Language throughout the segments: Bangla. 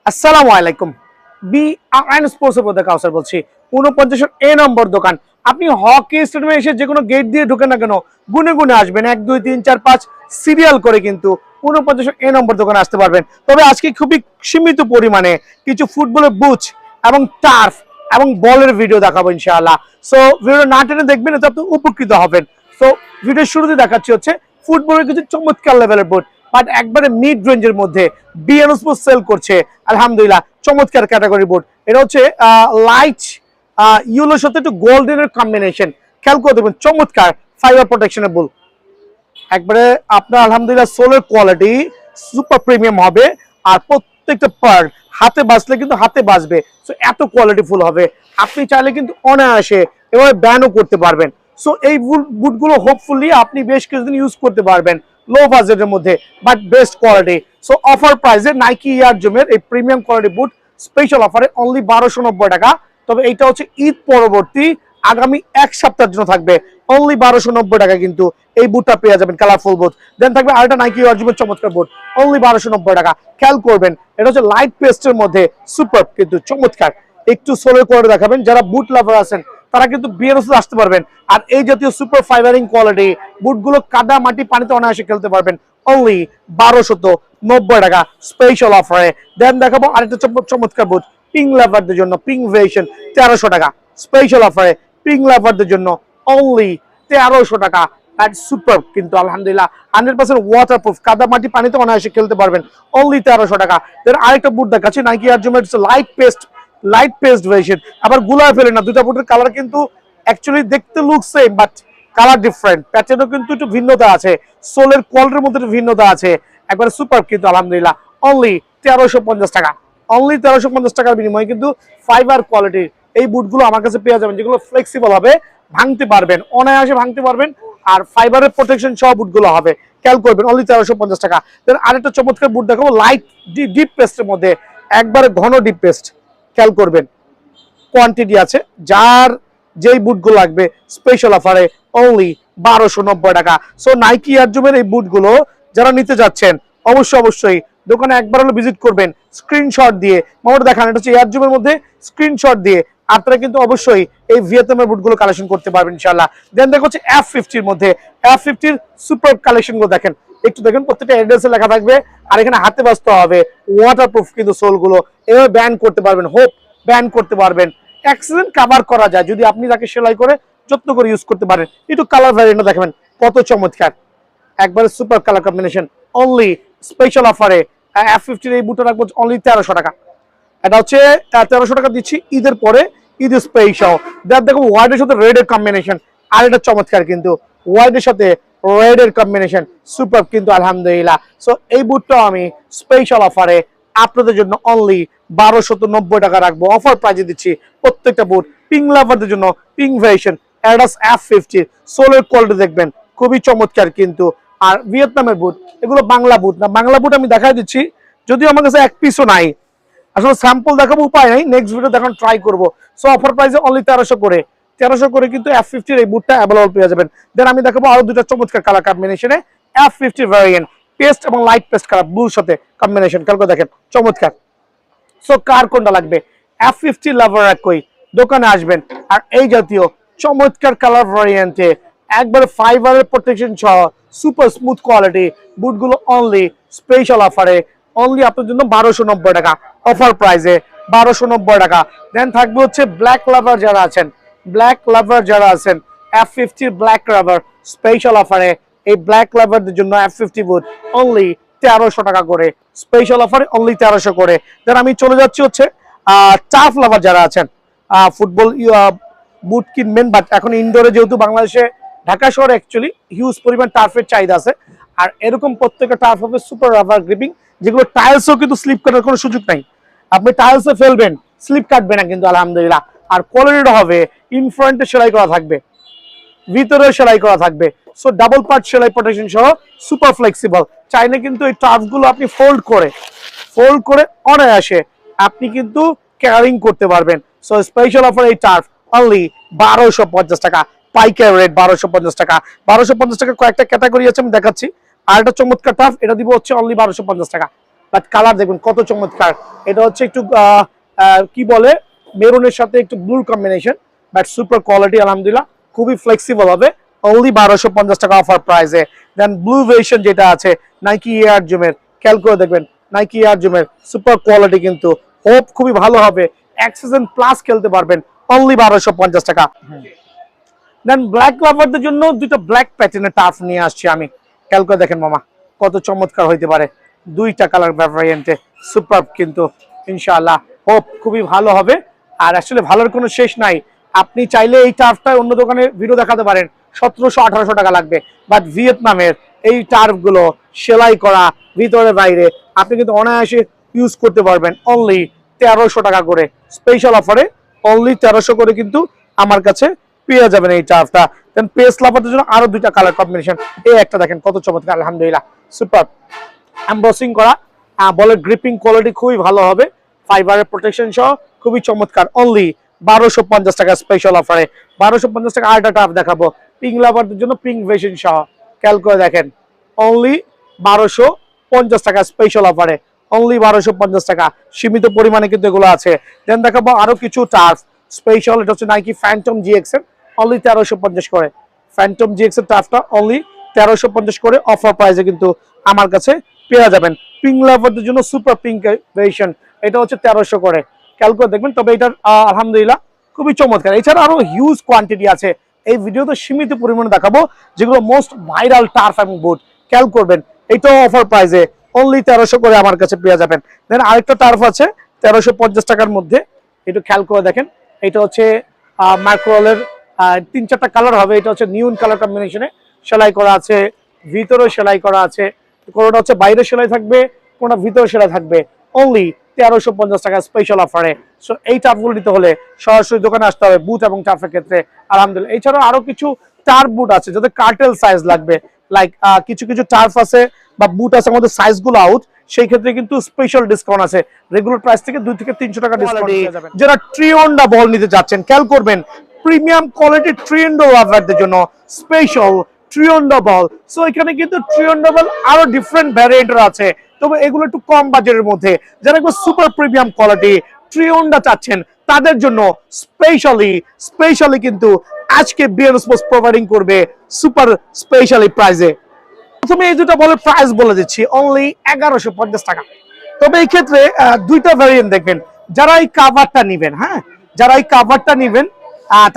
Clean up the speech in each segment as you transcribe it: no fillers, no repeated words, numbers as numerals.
আসসালামু আলাইকুম। বিআরএন স্পোর্টস এর প্রতি কাউসার বলছি। ৪৯ এ নম্বর দোকান। আপনি হকি স্টেডিয়ামে এসে যে কোনো গেট দিয়ে ঢোকেন না কেন, গুনে গুনে আসবেন ১ ২ ৩ ৪ ৫ সিরিয়াল করে, কিন্তু ৪৯ এ নম্বর দোকানে আসতে পারবেন। তবে আজকে খুবই সীমিত পরিমাণে কিছু ফুটবলের বুচ এবং টার্ফ এবং বলের ভিডিও দেখাবো ইনশাআল্লাহ। সো ভিডিও না টেনে দেখবেন, এতে আপনি উপকৃত হবেন। সো ভিডিওর শুরুতে দেখাচ্ছি হচ্ছে ফুটবলের কিছু চমৎকার লেভেলের বুট, বাট একবারে মিড রেঞ্জের মধ্যে বিএন স্পোর্টস সেল করছে আলহামদুলিল্লাহ। চমৎকার ক্যাটাগরি বোর্ড। এটা হচ্ছে লাইট ইউলোর সাথে একটু গোল্ডেনের কম্বিনেশন। খেয়াল করে দেখবেন, চমৎকার ফাইবার প্রোটেকশনের বুল। একবারে আপনার আলহামদুলিল্লাহ সোলের কোয়ালিটি সুপার প্রিমিয়াম হবে, আর প্রত্যেকটা পার্ট হাতে বাজলে কিন্তু হাতে বাজবে। সো এত কোয়ালিটিফুল হবে, আপনি চাইলে কিন্তু অনায়াসে এভাবে ব্যানও করতে পারবেন। সো এই বুটগুলো হোপফুলি আপনি বেশ কিছুদিন ইউজ করতে পারবেন লো বাজেটের মধ্যে, but best quality. So offer প্রাইসে নাইকি এয়ার জুমের এই প্রিমিয়াম কোয়ালিটি বুট স্পেশাল অফারে অনলি ১২৯০ টাকা। তবে এইটা হচ্ছে ঈদ পরবর্তী আগামী এক সপ্তাহের জন্য থাকবে অনলি ১২৯০ টাকা, কিন্তু এই বুটটা পেয়ে যাবেন কালারফুল বুট। দেন থাকবে আরেকটা নাইকি এয়ার জুমের চমৎকার বুট অনলি ১২৯০ টাকা। খেয়াল করবেন, এটা হচ্ছে লাইট পেস্টের মধ্যে সুপার কিন্তু চমৎকার। একটু সোলের করে দেখাবেন, যারা বুট লাভার আছেন তারা কিন্তু বিএনএস আসতে পারবেন। আর এই জাতীয় সুপার ফাইবারিং কোয়ালিটি বুটগুলো কাদা মাটি পানিতে অনায়াসে খেলতে পারবেন অনলি ১২৯০ টাকা স্পেশাল অফারে। দেন দেখাবো আরেকটা চমৎকার বুট পিং লাভারদের জন্য, পিং ভেরিয়েশন ১৩০০ টাকা স্পেশাল অফারে। পিং লাভারদের জন্য অনলি ১৩০০ টাকা। সুপার কিন্তু আলহামদুলিল্লাহ 100% ওয়াটারপ্রুফ, কাদা মাটি পানিতে অনায়াসে খেলতে পারবেন অনলি ১৩০০ টাকা। দেন আরেকটা বুট দেখাচ্ছি নাইকি এয়ার জুমের লাইট পেস্ট ভেরিয়েশন। আবার গুলায় ফেলে না, দুটা বুটের কালার কিন্তু অ্যাকচুয়ালি দেখতে look same, but colour different. প্যাটার্নও কিন্তু একটু ভিন্নতা আছে, সোলের কোয়ালিটির মধ্যে একটু ভিন্নতা আছে। একবারে সুপার কিন্তু আলহামদুলিল্লাহ অনলি ১৩৫০ টাকা। অনলি ১৩৫০ টাকার বিনিময়ে কিন্তু ফাইবার কোয়ালিটির এই বুটগুলো আমার কাছে পেয়ে যাবেন, যেগুলো ফ্লেক্সিবল হবে, ভাঙতে পারবেন, অনায়াসে ভাঙতে পারবেন, আর ফাইবারের প্রোটেকশন সহ বুটগুলো হবে। খেয়াল করবেন অনলি ১৩৫০ টাকা। দেন আরেকটা চমৎকার বুট দেখাবো লাইট ডিপ পেস্টের মধ্যে, একবারে ঘন ডিপ পেস্ট। খেয়াল করবেন কোয়ান্টিটি আছে, যার যেই বুটগুলো লাগবে স্পেশাল অফারে অনলি ১২৯০ টাকা। সো নাইকি এয়ার জুমের এই বুটগুলো যারা নিতে যাচ্ছেন অবশ্যই দোকানে একবার হলো ভিজিট করবেন, স্ক্রিনশট দিয়ে মোবাইল দেখান। এটা হচ্ছে এয়ার জুমের মধ্যে স্ক্রিনশট দিয়ে আপনারা কিন্তু অবশ্যই এই ভিয়েতনামের বুটগুলো কালেকশন করতে পারবেন ইনশাআল্লাহ। দেন দেখো হচ্ছে F50 এর মধ্যে, F50 সুপার কালেকশনগুলো দেখেন, একটু দেখেন, প্রত্যেকটা অ্যাড্রেসে লেখা থাকবে, আর এখানে হাতে বাজতে হবে, ওয়াটারপ্রুফ কিন্তু সোলগুলো এভাবে ব্যান করতে পারবেন, হোপ ব্যান করতে পারবেন। অ্যাক্সিডেন্ট কভার করা যায় যদি আপনি তাকে সেলাই করে যত্ন করে ইউজ করতে পারেন। একটু কালার ভ্যারিয়েন্ট দেখবেন কত চমৎকার, একবারে super colour combination only special অফারে। F50 এই বুটটা রাখবো অনলি ১৩০০ টাকা। এটা হচ্ছে ১৩০০ টাকা দিচ্ছি ঈদের পরে, ঈদ স্পেশাল। দেখো হোয়াইটের সাথে রেডের কম্বিনেশন, আর এটা চমৎকার কিন্তু হোয়াইটের সাথে রেডের কম্বিনেশন সুপার কিন্তু আলহামদুলিল্লাহ। সো এই বুটটাও আমি স্পেশাল অফারে আপনাদের জন্য অনলি ১২৯০ টাকা রাখবো, অফার প্রাইজে দিচ্ছি প্রত্যেকটা বুট। পিং লাভারদের জন্য পিং ভেরিয়েশন অ্যাডাস F50 সোলের কোয়ালিটি দেখবেন খুবই চমৎকার কিন্তু। আর ভিয়েতনামের বুট, এগুলো বাংলা বুট না, বাংলা বুট আমি দেখাই দিচ্ছি, যদিও আমার কাছে এক পিসও নাই, আসলে স্যাম্পল দেখাবো, উপায় নাই, নেক্সট ভিডিও দেখান ট্রাই করবো। সো অফার প্রাইসে অনলি ১৩০০ করে কিন্তু F50 এই বুটটা অ্যাভেলেবল পেয়ে যাবেন। দেন আমি দেখাবো আরো দুটো চমৎকার কালার কম্বিনেশনে F50 ভ্যারিয়েন্ট, পেস্ট এবং লাইট পেস্ট কালার ব্লুর সাথে কম্বিনেশন। খেয়াল করে দেখেন চমৎকার। সো কার কোনটা লাগবে, F50 লাভার একই দোকানে আসবেন, আর এই জাতীয় চমৎকার কালার ভ্যারিয়েন্টে একবারে ফাইবারের প্রোটেকশন সহ সুপার স্মুথ কোয়ালিটি বুটগুলো অনলি স্পেশাল অফারে অনলি আপনার জন্য ১২৯০ টাকা, অফার প্রাইসে ১২৯০ টাকা। দেন থাকবে হচ্ছে ব্ল্যাক লাভার যারা আছেন F50 ব্ল্যাক লাভার স্পেশাল অফারে। এই ব্ল্যাক লাভারদের জন্য F50 বুট অনলি ১৩০০ টাকা করে স্পেশাল অফারে, অনলি ১৩০০ করে। দেন আমি চলে যাচ্ছি হচ্ছে টার্ফ লাভার যারা আছেন, ফুটবল বুট কিনবেন, বাট এখন ইনডোরে যেহেতু বাংলাদেশে ঢাকা শহরে অ্যাকচুয়ালি হিউজ পরিমাণ টার্ফের চাহিদা আছে, আর এরকম প্রত্যেকটা টার্ফ হবে সুপার রাবার গ্রিপিং, যেগুলো টাইলসও কিন্তু স্লিপ কাটার কোনো সুযোগ নাই। আপনি টাইলসে ফেলবেন, স্লিপ কাটবে না কিন্তু আলহামদুলিল্লাহ। আর কোয়ালিটিটা হবে ইনফ্রন্টে সেলাই করা থাকবে, ভিতরে সেলাই করা থাকবে, সো ডাবল পার্ট সেলাই প্রোটেকশন সহ সুপার ফ্লেক্সিবল। চাইলে কিন্তু এই টার্ফগুলো আপনি ফোল্ড করে অনায়াসে আপনি কিন্তু ক্যারিং করতে পারবেন। সো স্পেশাল অফার এই টার্ফ অনলি ১২৫০ টাকা, পাইকারি রেট ১২৫০ টাকা। ১২৫০ টাকা কয়েকটা ক্যাটাগরি আছে আমি দেখাচ্ছি। আর একটা চমৎকার টার্ফ, এটা দিব হচ্ছে অনলি ১২৫০ টাকা। বাট কালার দেখবেন কত চমৎকার। এটা হচ্ছে একটু কি বলে মেরুনের সাথে একটু ব্লুর কম্বিনেশন, বাট সুপার কোয়ালিটি আলহামদুলিল্লাহ, খুবই ফ্লেক্সিবল হবে। অনলি 1250 টাকা অফার প্রাইসে। দেন ব্লু ভেরিয়েশন যেটা আছে নাইকি এয়ার জুমের, খেয়াল করে দেখবেন নাইকি এয়ার জুমের সুপার কোয়ালিটি কিন্তু, হোপ খুবই ভালো হবে, এক সিজন প্লাস খেলতে পারবেন অনলি 1250 টাকা। দেন ব্ল্যাক লাভারদের জন্য দুটো ব্ল্যাক প্যাটার্নের টার্ফ নিয়ে আসছি আমি, খেয়াল করে দেখেন মামা কত চমৎকার হইতে পারে, দুইটা কালার ভ্যারিয়েন্টে সুপার কিন্তু ইনশাআল্লাহ, হোপ খুবই ভালো হবে। আর আসলে ভালোর কোনো শেষ নাই, আপনি চাইলে এই টার্ফটা অন্য দোকানে ভিডিও দেখাতে পারেন 1700-1800 টাকা লাগবে, বাট ভিয়েতনামের এই টার্ফগুলো সেলাই করা ভিতরে বাইরে আপনি কিন্তু অনায়াসে ইউজ করতে পারবেন অনলি 1300 টাকা করে, স্পেশাল অফারে অনলি 1300 করে কিন্তু আমার কাছে পেয়ে যাবেন এই টার্ফটা। দেন পেস লাভারদের জন্য আরো দুইটা কালার কম্বিনেশন, এই একটা দেখেন কত চমৎকার আলহামদুলিল্লাহ, সুপার এমবসিং করা, বলের গ্রিপিং কোয়ালিটি খুবই ভালো হবে, ফাইবারের প্রোটেকশন সহ খুবই চমৎকার, অনলি 1250 টাকা স্পেশাল অফারে। 1250 টাকা আরেকটা টার্ফ দেখাবো পিঙ্ক লাভারদের জন্য, পিঙ্ক ভেশন সহ, খেয়াল করে দেখেন অনলি 1250 টাকা স্পেশাল অফারে, অনলি 1250 টাকা, সীমিত পরিমাণে কিন্তু এগুলো আছে। দেন দেখাবো আরো কিছু টার্ফ স্পেশাল, এটা হচ্ছে নাইকি ফ্যান্টম জিএক্স এর, অনলি 1350 করে, ফ্যান্টম জিএক্স এর টার্ফটা অনলি 1350 করে অফার প্রাইসে কিন্তু আমার কাছে পেয়ে যাবেন। পিঙ্ক লাভারদের জন্য সুপার পিঙ্ক ভেরিয়েশন, এটা হচ্ছে 1300 করে, খেয়াল করে দেখবেন, তবে এটার আলহামদুলিল্লাহ খুবই চমৎকার। এছাড়া আরো হিউজ কোয়ান্টিটি আছে, এই ভিডিওতে সীমিত পরিমাণে দেখাবো যেগুলো মোস্ট ভাইরাল টার্ফ এবং বুট, খেয়াল করবেন এটাও অফার প্রাইসে অনলি 1300 করে আমার কাছে পেয়ে যাবেন। দেন আরেকটা টার্ফ আছে 1350 টাকার মধ্যে, একটু খেয়াল করে দেখেন, এটা হচ্ছে মাইক্রোলের 3-4টা কালার হবে, এটা হচ্ছে নিউন কালার কম্বিনেশনে সেলাই করা আছে, ভিতরেও সেলাই করা আছে, কোনোটা হচ্ছে বাইরে সেলাই থাকবে, কোনোটা ভিতরে সেলাই থাকবে, অনলি 1350 টাকা স্পেশাল অফারে। সো এই টার্ফগুলো নিতে হলে সরাসরি দোকানে আসতে হবে বুট এবং টার্ফের ক্ষেত্রে আলহামদুলিল্লাহ। এছাড়াও আরো কিছু টার্ফ বুট আছে যাদের কার্টেল সাইজ লাগবে, লাইক কিছু কিছু টার্ফ আছে বা বুট আছে আমাদের সাইজগুলো আউট, সেই ক্ষেত্রে কিন্তু স্পেশাল ডিসকাউন্ট আছে, রেগুলার প্রাইস থেকে 2 থেকে 300 টাকা ডিসকাউন্ট পেয়ে যাবেন। যারা ট্রিওন্ডা বল নিতে যাচ্ছেন, খেয়াল করবেন প্রিমিয়াম কোয়ালিটি ট্রিওন্ডা লাভারদের জন্য স্পেশাল ট্রিওন্ডা বল। সো এখানে কিন্তু ট্রিওন্ডা বল আরো ডিফারেন্ট ভ্যারিয়েন্টের আছে, তবে এগুলো একটু কম বাজেটের মধ্যে, যারা একবার সুপার প্রিমিয়াম কোয়ালিটি ট্রিওন্ডা চাচ্ছেন তাদের জন্য স্পেশালি কিন্তু আজকে বিএন স্পোর্টস প্রোভাইডিং করবে সুপার স্পেশালি প্রাইজে। প্রথমে এই দুটো বলের প্রাইস বলে দিচ্ছি, অনলি 1150 টাকা। তবে এই ক্ষেত্রে দুইটা ভ্যারিয়েন্ট দেখবেন, যারা এই কাভারটা নিবেন, হ্যাঁ যারা এই কাভারটা নিবেন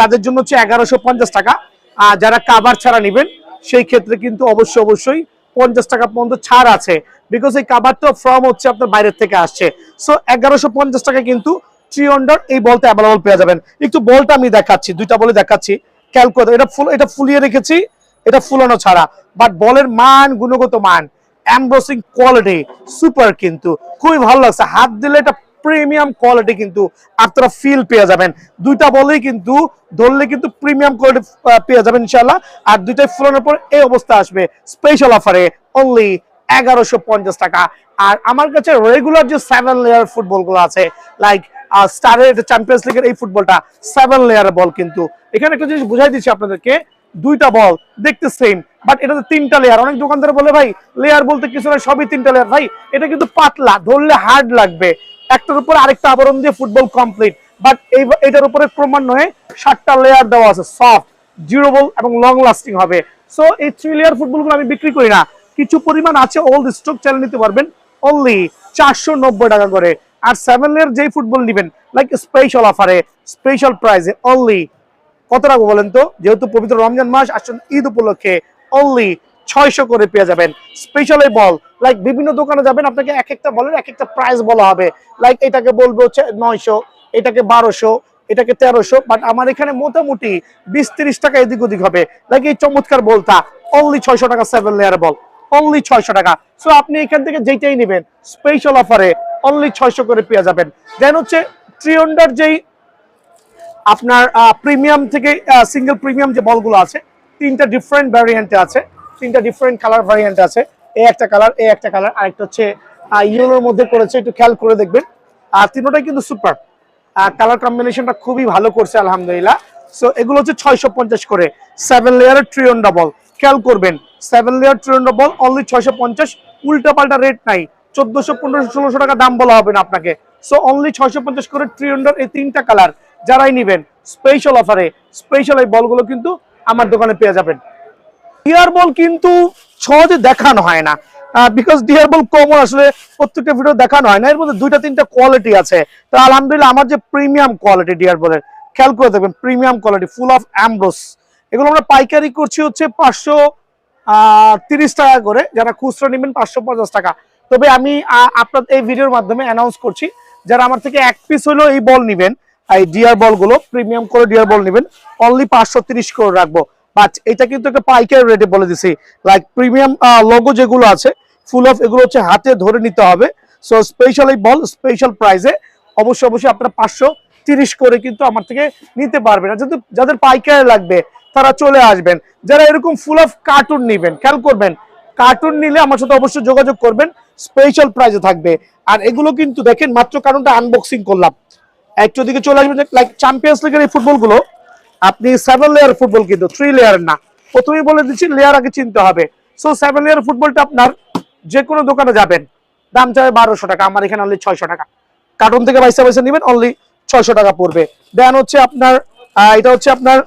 তাদের জন্য হচ্ছে 1150 টাকা, আর যারা কাভার ছাড়া নিবেন সেই ক্ষেত্রে কিন্তু অবশ্যই 50 টাকা পর্যন্ত ছাড় আছে, বিকজ এই কাভারটা ফ্রম হচ্ছে আপনার বাইরের থেকে আসছে। সো 1150 টাকা কিন্তু ট্রিওন্ডার এই বলটা অ্যাভেলেবল পেয়ে যাবেন। একটু বলটা আমি দেখাচ্ছি, দুইটা বলে দেখাচ্ছি, খেয়াল করে এটা ফুলিয়ে রেখেছি, এটা ফুলানো ছাড়া, বাট বলের মান, গুণগত মান, এমব্রসিং কোয়ালিটি সুপার, কিন্তু খুবই ভালো লাগছে, হাত দিলে এটা প্রিমিয়াম কোয়ালিটি কিন্তু আপনারা ফিল পেয়ে যাবেন। দুইটা বলেই কিন্তু ধরলে কিন্তু প্রিমিয়াম কোয়ালিটি পেয়ে যাবেন ইনশাআল্লাহ। আর দুইটাই ফুলানোর পর এই অবস্থা আসবে স্পেশাল অফারে অনলি 1150 টাকা। আর আমার কাছে রেগুলার যে 7 লেয়ার ফুটবল গুলো আছে, লাইক স্টারের চ্যাম্পিয়ন্স লিগের এই ফুটবলটা 7 লেয়ারের বল, কিন্তু এখানে একটা জিনিস বুঝাই দিচ্ছি আপনাদেরকে, দুইটা বল দেখতে সেম, বাট এটাতে 3টা লেয়ার। অনেক দোকানদার বলে ভাই লেয়ার বলতে কিছু না, সবই 3টা লেয়ার, ভাই এটা কিন্তু পাতলা, ধরলে হার্ড লাগবে, একটার উপর আরেকটা আবরণ দিয়ে ফুটবল কমপ্লিট, বাট এটার উপরে ক্রমান্বয়ে 7টা লেয়ার দেওয়া আছে, সফট, ডিউরেবল এবং লং লাস্টিং হবে। সো এই 3 লেয়ার ফুটবলগুলো আমি বিক্রি করি না, কিছু পরিমাণ আছে, ওল্ড স্টক চালিয়ে নিতে পারবেন অনলি 490 টাকা করে। আর 7 লেয়ার যেই ফুটবল নেবেন লাইক স্পেশাল অফারে, স্পেশাল প্রাইসে অনলি কত রাখবো বলেন তো, যেহেতু পবিত্র রমজান মাস আসছেন, ঈদ উপলক্ষে অনলি 600 করে পেয়ে যাবেন স্পেশাল এই বল। লাইক বিভিন্ন দোকানে যাবেন, আপনাকে এক একটা বলের এক একটা প্রাইস বলা হবে, লাইক এটাকে বলবো হচ্ছে 900, এটাকে 1200, এটাকে 1300, বাট আমার এখানে মোটামুটি 20-30 টাকা এদিক ওদিক হবে। লাইক এই চমৎকার বলটা অনলি 600 টাকা, 7 লেয়ার বল অনলি 600 টাকা। সো আপনি এখান থেকে যেটাই নেবেন স্পেশাল অফারে অনলি 600 করে পেয়ে যাবেন। দেন হচ্ছে ট্রিওন্ডার যেই আপনার প্রিমিয়াম থেকে সিঙ্গেল প্রিমিয়াম যে বলগুলো আছে, 3টা ডিফারেন্ট ভ্যারিয়েন্টে আছে, 3টা ডিফারেন্ট কালার ভ্যারিয়েন্ট আছে, এই একটা কালার, এই একটা কালার, আরেকটা হচ্ছে ইয়েলোর মধ্যে করেছে, একটু খেয়াল করে দেখবেন। আর তিনটাই কিন্তু সুপার, কালার কম্বিনেশনটা খুবই ভালো করছে আলহামদুলিল্লাহ। সো এগুলো হচ্ছে 650 করে 7 লেয়ারের ট্রিওন্ডা বল, খেয়াল করবেন 7 লেয়ার ট্রিওন্ডা বল অনলি 650, উল্টা পাল্টা রেট নাই, 1400, 1500, 1600 টাকা দাম বলা হবে না আপনাকে। সো অনলি 650 করে ট্রিয়ন্ডার এই 3টা কালার যারাই নেবেন স্পেশাল অফারে, স্পেশাল এই বলগুলো কিন্তু আমার দোকানে পেয়ে যাবেন। ডিয়ার বল কিন্তু সহজে দেখানো হয় না, বিকজ ডিয়ার বল কমন আসলে প্রত্যেকটা ভিডিও দেখানো হয় না, এর মধ্যে 2টা 3টা কোয়ালিটি আছে। তো আলহামদুলিল্লাহ আমার যে প্রিমিয়াম কোয়ালিটি ডিয়ার বলের, খেয়াল করে দেখবেন premium quality full of Ambrose, এগুলো আমরা পাইকারি করছি হচ্ছে 530 টাকা করে, যারা খুচরা নেবেন 550 টাকা। তবে আমি আপনার এই ভিডিওর মাধ্যমে অ্যানাউন্স করছি, যারা আমার থেকে এক পিস হলো এই বল নেবেন, এই ডিয়ার বলগুলো প্রিমিয়াম করে ডিয়ার বল নেবেন, অনলি 530 করে রাখবো। বাট এটা কিন্তু একটা পাইকারি রেটে বলে দিছি, লাইক প্রিমিয়াম লোগো যেগুলো আছে ফুল অফ, এগুলো হচ্ছে হাতে ধরে নিতে হবে। সো স্পেশাল এই বল স্পেশাল প্রাইসে অবশ্যই আপনারা 530 করে কিন্তু আমার থেকে নিতে পারবেন। আর যাদের পাইকারি লাগবে তারা চলে আসবেন। যারা এরকম ফুল অফ কার্টুন নেবেন, খেয়াল করবেন কার্টুন নিলে আমার সাথে অবশ্যই যোগাযোগ করবেন, স্পেশাল প্রাইসে থাকবে। আর এগুলো কিন্তু দেখেন মাত্র কার্টুনটা আনবক্সিং করলাম, একটু দিকে চলে আসবেন। লাইক চ্যাম্পিয়ন্স লিগের এই ফুটবলগুলো আপনি 7 লেয়ার ফুটবল, কিন্তু 3 লেয়ার না, প্রথমেই বলে দিচ্ছি লেয়ার আগে চিনতে হবে। সো 7 লেয়ার ফুটবলটা আপনার যে কোনো দোকানে যাবেন দাম চাবে 1200 টাকা, আমার এখানে অনলি 600 টাকা। কার্টুন থেকে পয়সা নেবেন অনলি 600 টাকা পড়বে। দেন হচ্ছে আপনার এটা হচ্ছে আপনার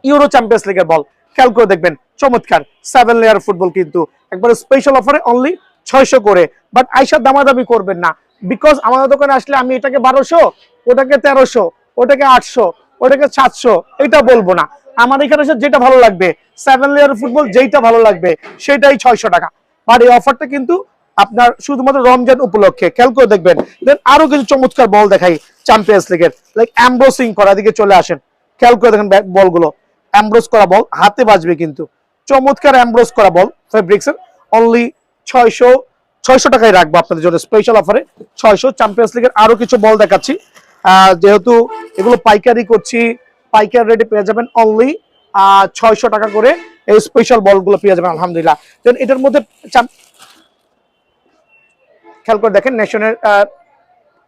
ইউরো চ্যাম্পিয়ন্স লিগের বল, খেয়াল করে দেখবেন চমৎকার 7 লেয়ার ফুটবল, কিন্তু একবার স্পেশাল অফারে অনলি 600 করে। বাট আইসা দামাদামি করবেন না, বিকজ আমাদের দোকানে আসলে আমি এটাকে 1200, ওটাকে 1300, ওটাকে 800, ওটাকে 700 এটা বলবো না। আমার এখানে এসে যেটা ভালো লাগবে 7 লেয়ার ফুটবল, যেটা ভালো লাগবে সেটাই 600 টাকা। বাট এই অফারটা কিন্তু আপনার শুধুমাত্র রমজান উপলক্ষে, খেয়াল করে দেখবেন। দেন আরো কিছু চমৎকার বল দেখাই চ্যাম্পিয়ন্স লিগের, লাইক এমব্রোসিং করা, দিকে চলে আসেন, খেয়াল করে দেখেন বলগুলো এমব্রোস করা বল, হাতে বাজবে কিন্তু চমৎকার এমব্রোস করা বল ফেব্রিক্স এর, অনলি 600 টাকায় রাখবো আপনাদের জন্য স্পেশাল অফারে 600। চ্যাম্পিয়ন্স লিগের আরো কিছু বল দেখাচ্ছি, যেহেতু এগুলো পাইকারি করছি, পাইকারি রেটে পেয়ে যাবেন অনলি 600 টাকা করে এই স্পেশাল বলগুলো পেয়ে যাবেন আলহামদুলিল্লাহ। দেন এটার মধ্যে খেয়াল করে দেখেন নেশনের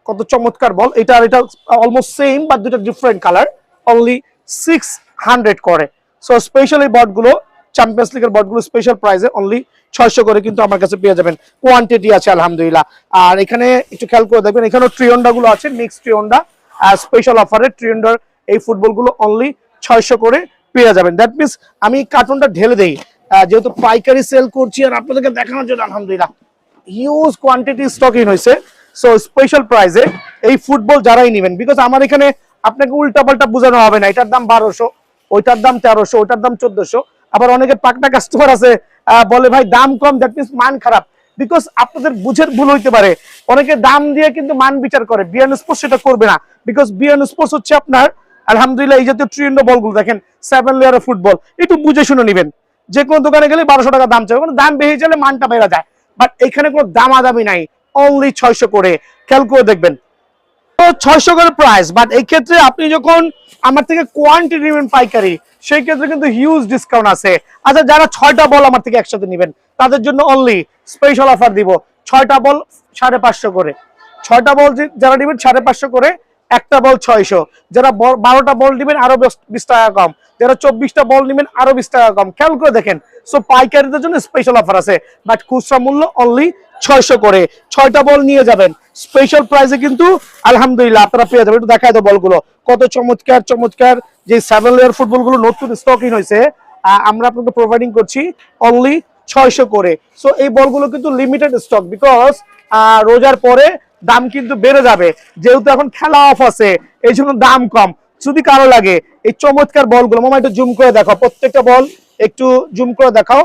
কত চমৎকার বল, এটা আর এটা অলমোস্ট সেম বাট দুটো ডিফারেন্ট কালার, অনলি 600 করে। সো স্পেশাল এই বটগুলো চ্যাম্পিয়ন্স লিগের বটগুলো স্পেশাল প্রাইসে অনলি 600 করে কিন্তু আমার কাছে পেয়ে যাবেন, কোয়ান্টিটি আছে আলহামদুলিল্লাহ। আর এখানে একটু খেয়াল করে দেখবেন এখানেও ট্রিয়ন্ডা গুলো আছে, মিক্স ট্রিয়ন্ডা, স্পেশাল অফারে ট্রিয়ন্ডার এই ফুটবলগুলো অনলি 600 করে পেয়ে যাবেন। দ্যাট মিনস আমি কার্টুনটা ঢেলে দেই, যেহেতু পাইকারি সেল করছি আর আপনাদেরকে দেখানোর জন্য আলহামদুলিল্লাহ হিউজ কোয়ান্টিটি স্টক ইন হয়েছে। সো স্পেশাল প্রাইসে এই ফুটবল যারাই নেবেন, বিকজ আমার এখানে আপনাকে উল্টাপাল্টা বোঝানো হবে না, এটার দাম 1200, ওইটার দাম 1300, ওইটার দাম 1400। আবার অনেকে পাকনা কাস্টমার আছে বলে ভাই দাম কম, দ্যাট মিনস মান খারাপ, বিকজ আপনাদের বুঝের ভুল হইতে পারে। অনেকে দাম দিয়ে কিন্তু মান বিচার করে, বিয়ান স্পোর্টস সেটা করবে না, বিকজ বিয়ান স্পোর্টস হচ্ছে আপনার আলহামদুলিল্লাহ এই জাতীয় ট্রেন্ড বলগুলো দেখেন 7 লেয়ারের ফুটবল, একটু বুঝে শুনে নেবেন। যে কোনো দোকানে গেলে 1200 টাকা দাম চাই, দাম বেড়ে গেলে মানটা বেড়ে যায়, বাট এখানে কোনো দামাদামি নাই, অনলি 600 করে, খেয়াল করে দেখবেন 600 করে প্রাইস। বাট এই ক্ষেত্রে আপনি যখন আমার থেকে কোয়ান্টিটি নেবেন পাইকারি, সেই ক্ষেত্রে কিন্তু হিউজ ডিসকাউন্ট আছে। আচ্ছা যারা 6টা বল আমার থেকে একসাথে নেবেন তাদের জন্য অনলি স্পেশাল অফার দিব, 6টা বল 550 করে, 6টা বল যারা নেবেন 550 করে, একটা বল 600, যারা 12টা বল নেবেন আরো 20 টাকা কম, যারা 24টা বল নেবেন আরো 20 টাকা কম, খেয়াল করে দেখেন। সো পাইকারিদের জন্য স্পেশাল অফার আছে, বাট খুচরা মূল্য অনলি 600 করে, 6টা বল নিয়ে যাবেন স্পেশাল প্রাইসে কিন্তু আলহামদুলিল্লাহ আপনারা পেয়ে যাবেন। একটু দেখায় তো বলগুলো কত চমৎকার চমৎকার, যে 7 লেয়ার ফুটবলগুলো নতুন স্টক ইন হয়েছে আমরা আপনাকে প্রোভাইডিং করছি অনলি 600 করে। সো এই বলগুলো কিন্তু লিমিটেড স্টক, বিকজ রোজার পরে দাম কিন্তু বেড়ে যাবে, যেহেতু এখন খেলা অফ আছে এই জন্য দাম কম। যদি কারো লাগে এই চমৎকার বলগুলো, মামা একটু জুম করে দেখাও, প্রত্যেকটা বল একটু জুম করে দেখাও,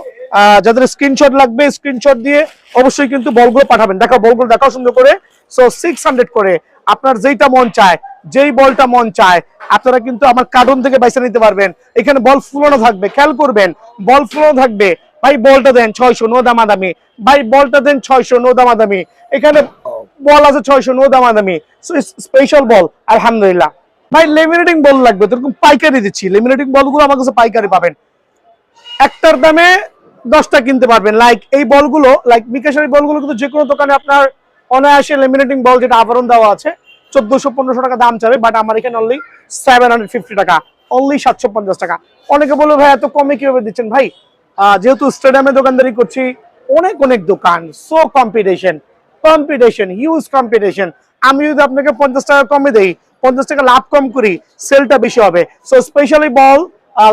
যাদের স্ক্রিনশট লাগবে স্ক্রিনশট দিয়ে অবশ্যই কিন্তু বলগুলো পাঠাবেন। দেখো বলগুলো দেখাও সুন্দর করে। সো 600 করে, আপনার যেইটা মন চায়, যেই বলটা মন চায় আপনারা কিন্তু আমার কার্টুন থেকে বাইসা নিতে পারবেন। এখানে বল ফুলানো থাকবে, খেয়াল করবেন বল ফুলানো থাকবে। ভাই বলটা দেন 600, নো দামাদামি, ভাই বলটা দেন 600, নো দামাদামি, এখানে বল আছে 600, নো দামাদামি। সো স্পেশাল বল আলহামদুলিল্লাহ। ভাই লেমিনেটিং বল লাগবে তো এরকম পাইকারি দিচ্ছি, লেমিনেটিং বলগুলো আমার কাছে পাইকারি পাবেন, একটার দামে 10টা কিনতে পারবেন। লাইক এই বলগুলো, লাইক বিকাশের বলগুলো কিন্তু যে কোনো দোকানে আপনার অনায়াসে লেমিনেটিং বল যেটা আবরণ দেওয়া আছে 1400-1500 টাকা দাম চাবে, বাট আমার এখানে অনলি 750 টাকা, অনলি 750 টাকা। অনেকে বলবে ভাই এত কমে কিভাবে দিচ্ছেন? ভাই যেহেতু স্টেডিয়ামে দোকানদারি করছি, অনেক অনেক দোকান, so competition, competition, huge competition. আমি যদি আপনাকে 50 টাকা কমে দেই, 50 টাকা লাভ কম করি, সেলটা বেশি হবে। সো স্পেশালি বল,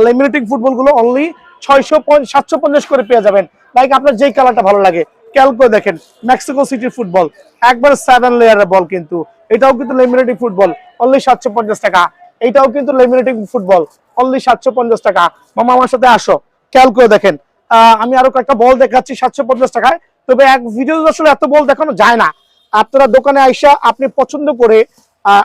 লেমিনেটিং ফুটবল গুলো অনলি 750 করে পেয়ে যাবেন। লাইক আপনার যেই কালারটা ভালো লাগে, খেয়াল করে দেখেন মেক্সিকো সিটির ফুটবল, একবার 7 লেয়ারের বল, কিন্তু এটাও কিন্তু লেমিনেটিং ফুটবল, অনলি 750 টাকা। এটাও কিন্তু লেমিনেটিং ফুটবল, অনলি 750 টাকা। মামা আমার সাথে আসো, খেয়াল করে দেখেন। আমি আরো কয়েকটা বল দেখাচ্ছি 750 টাকায়। তবে এক ভিডিও আসলে এত বল দেখানো যায় না। আপনারা দোকানে আইসা আপনি পছন্দ করে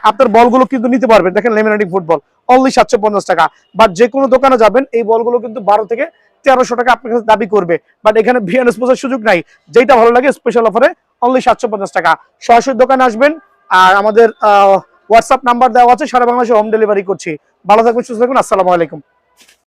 আপনার বলগুলো কিন্তু নিতে পারবেন। দেখেন লেমিনেটিং ফুটবল অনলি 750 টাকা। বাট যে কোনো দোকানে যাবেন এই বলগুলো কিন্তু 12 থেকে 1300 টাকা আপনার কাছে দাবি করবে। বাট এখানে ভিএনএস পোজার সুযোগ নাই, যেটা ভালো লাগে স্পেশাল অফারে অনলি 750 টাকা। সরাসরি দোকানে আসবেন। আর আমাদের হোয়াটসঅ্যাপ নাম্বার দেওয়া আছে, সারা বাংলাদেশে হোম ডেলিভারি করছি। ভালো থাকবেন, সুস্থ থাকুন, আসসালামু আলাইকুম।